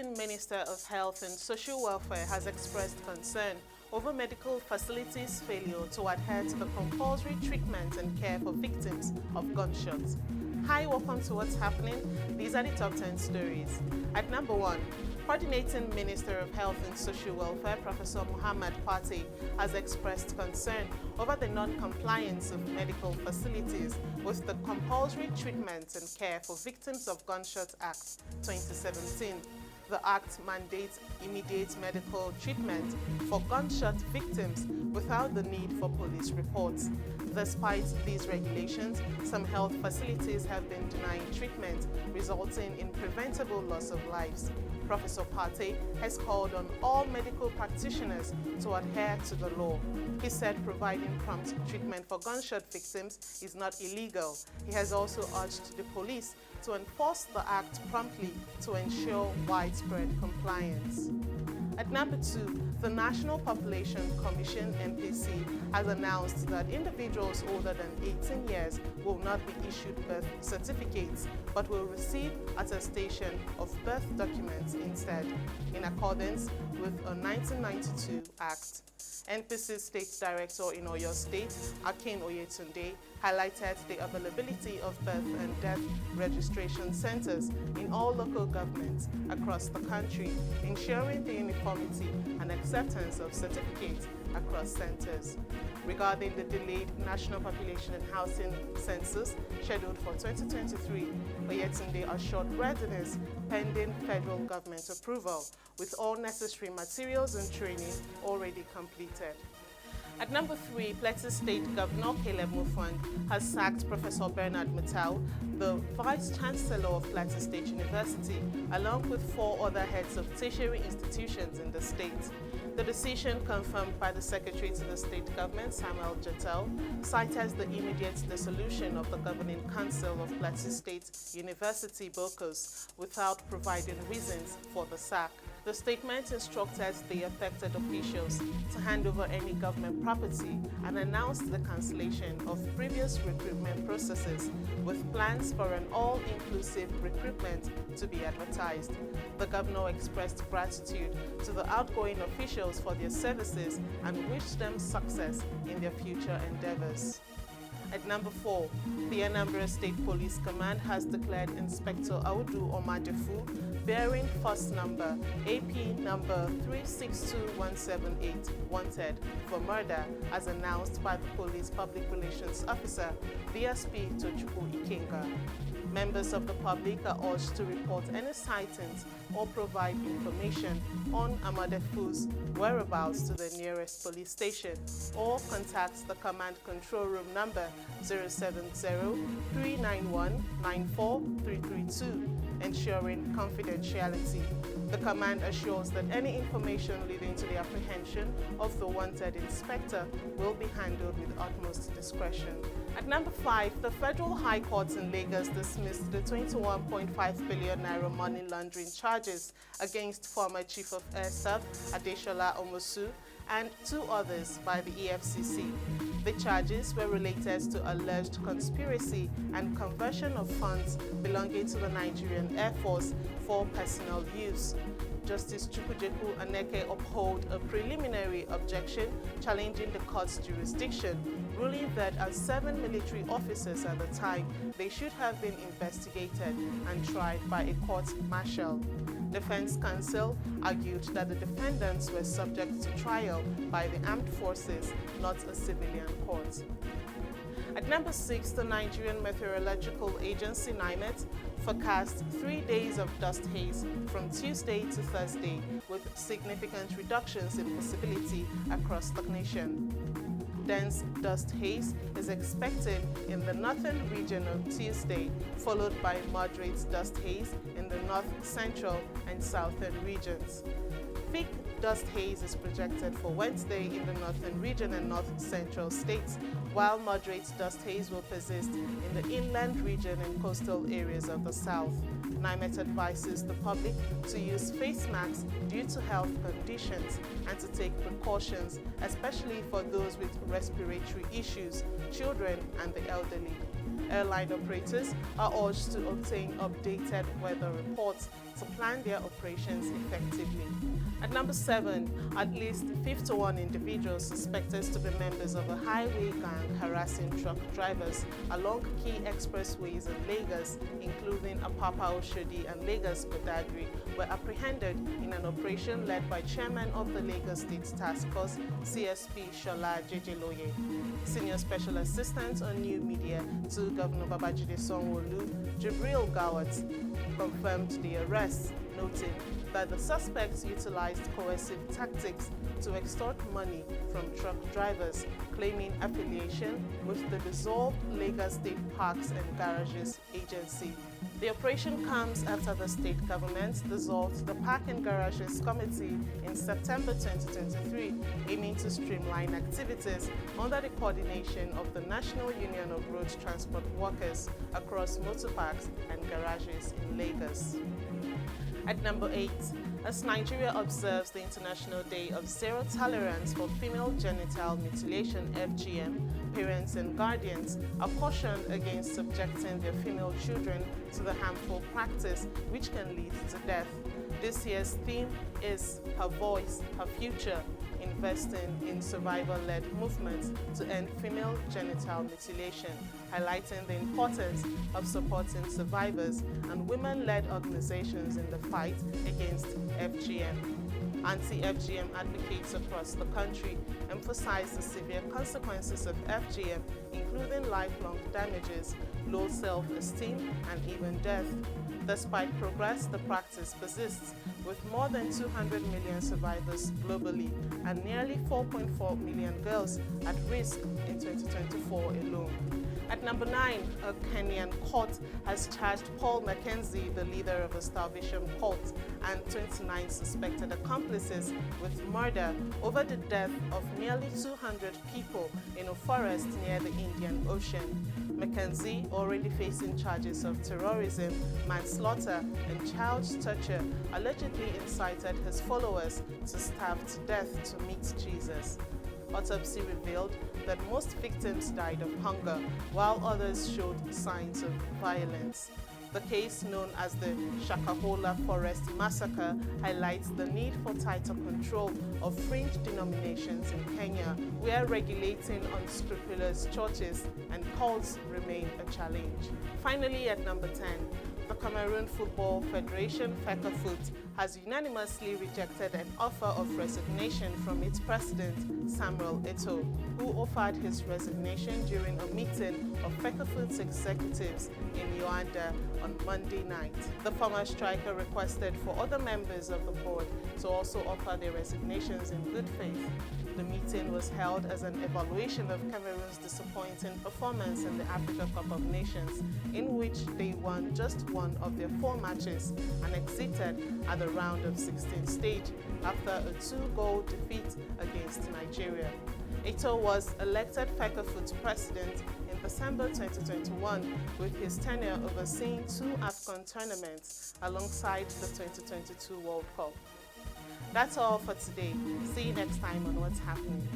Acting Minister of Health and Social Welfare has expressed concern over medical facilities' failure to adhere to the compulsory treatment and care for victims of gunshots. Hi, welcome to What's Happening. These are the top 10 stories. At number 1, Coordinating Minister of Health and Social Welfare, Professor Muhammad Kwate, has expressed concern over the non-compliance of medical facilities with the Compulsory Treatment and Care for Victims of Gunshot Act 2017. The Act mandates immediate medical treatment for gunshot victims without the need for police reports. Despite these regulations, some health facilities have been denying treatment, resulting in preventable loss of lives. Professor Pate has called on all medical practitioners to adhere to the law. He said providing prompt treatment for gunshot victims is not illegal. He has also urged the police to enforce the act promptly to ensure widespread compliance. At number 2, the National Population Commission (NPC) has announced that individuals older than 18 years will not be issued birth certificates but will receive attestation of birth documents instead, in accordance with a 1992 Act. NPC State Director in Oyo State, Akin Oyetunde, highlighted the availability of birth and death registration centers in all local governments across the country, ensuring the uniformity and acceptance of certificates across centers. Regarding the delayed National Population and Housing Census scheduled for 2023, Oyetunde assured residents pending federal government approval, with all necessary materials and training already completed. At number 3, Plateau State Governor Caleb Mutfwang has sacked Professor Bernard Eto'o, the Vice-Chancellor of Plateau State University, along with 4 other heads of tertiary institutions in the state. The decision, confirmed by the Secretary to the State Government, Samuel Jetel, cites the immediate dissolution of the Governing Council of Plateau State University, BOCOS, without providing reasons for the sack. The statement instructed the affected officials to hand over any government property and announced the cancellation of previous recruitment processes, with plans for an all-inclusive recruitment to be advertised. The governor expressed gratitude to the outgoing officials for their services and wished them success in their future endeavors. At number 4, the Anambra State Police Command has declared Inspector Audu Omadefu, bearing first number AP number 362178, wanted for murder, as announced by the Police Public Relations Officer, DSP Tochukwu Ikenga. Members of the public are urged to report any sightings or provide information on Amadefu's whereabouts to the nearest police station or contact the Command Control Room number 070-391-94332, ensuring confidentiality. The command assures that any information leading to the apprehension of the wanted inspector will be handled with utmost discretion. At number 5, the Federal High Court in Lagos dismissed the 21.5 billion naira money laundering charges against former Chief of Air Staff Adeshola Omosu and 2 others by the EFCC. The charges were related to alleged conspiracy and conversion of funds belonging to the Nigerian Air Force for personal use. Justice Chukwujeku Aneke upheld a preliminary objection challenging the court's jurisdiction, ruling that as 7 military officers at the time, they should have been investigated and tried by a court-martial. Defense counsel argued that the defendants were subject to trial by the armed forces, not a civilian court. At number 6, the Nigerian Meteorological Agency NiMet forecast 3 days of dust haze from Tuesday to Thursday, with significant reductions in visibility across the nation. Dense dust haze is expected in the northern region on Tuesday, followed by moderate dust haze in the north, central, and southern regions. Thick dust haze is projected for Wednesday in the northern region and north central states, while moderate dust haze will persist in the inland region and coastal areas of the south. NiMet advises the public to use face masks due to health conditions and to take precautions, especially for those with respiratory issues, children, and the elderly. Airline operators are urged to obtain updated weather reports to plan their operations effectively. At number 7, at least 51 individuals suspected to be members of a highway gang harassing truck drivers along key expressways in Lagos, including Apapa Oshodi and Lagos Badagry, were apprehended in an operation led by Chairman of the Lagos State Taskforce, CSP Shola Jejeloye. Senior Special Assistant on New Media to Governor Babajide Sanwo-Olu, Jibril Gawat, confirmed the arrest, noting that the suspects utilized coercive tactics to extort money from truck drivers, claiming affiliation with the dissolved Lagos State Parks and Garages Agency. The operation comes after the state government dissolved the Park and Garages Committee in September 2023, aiming to streamline activities under the coordination of the National Union of Road Transport Workers across motor parks and garages in Lagos. At number 8, as Nigeria observes the International Day of Zero Tolerance for Female Genital Mutilation (FGM), parents and guardians are cautioned against subjecting their female children to the harmful practice which can lead to death. This year's theme is Her Voice, Her Future, investing in survivor-led movements to end female genital mutilation, highlighting the importance of supporting survivors and women-led organizations in the fight against FGM. Anti-FGM advocates across the country emphasize the severe consequences of FGM, including lifelong damages, low self-esteem, and even death. Despite progress, the practice persists, with more than 200 million survivors globally and nearly 4.4 million girls at risk in 2024 alone. At number 9, a Kenyan court has charged Paul Mackenzie, the leader of a starvation cult, and 29 suspected accomplices with murder over the death of nearly 200 people in a forest near the Indian Ocean. Mackenzie, already facing charges of terrorism, manslaughter, and child torture, allegedly incited his followers to starve to death to meet Jesus. Autopsy revealed that most victims died of hunger, while others showed signs of violence. The case, known as the Shakahola Forest Massacre, highlights the need for tighter control of fringe denominations in Kenya, where regulating unscrupulous churches and cults remain a challenge. Finally, at number 10, the Cameroon Football Federation, Fecafoot, has unanimously rejected an offer of resignation from its president, Samuel Eto'o, who offered his resignation during a meeting of Fecafoot's executives in Luanda on Monday night. The former striker requested for other members of the board to also offer their resignations in good faith. The meeting was held as an evaluation of Cameroon's disappointing performance in the Africa Cup of Nations, in which they won just one of their 4 matches and exited at the round of 16 stage after a 2-goal defeat against Nigeria. Eto'o was elected Fecafoot's president in December 2021, with his tenure overseeing 2 AFCON tournaments alongside the 2022 World Cup. That's all for today. See you next time on What's Happening.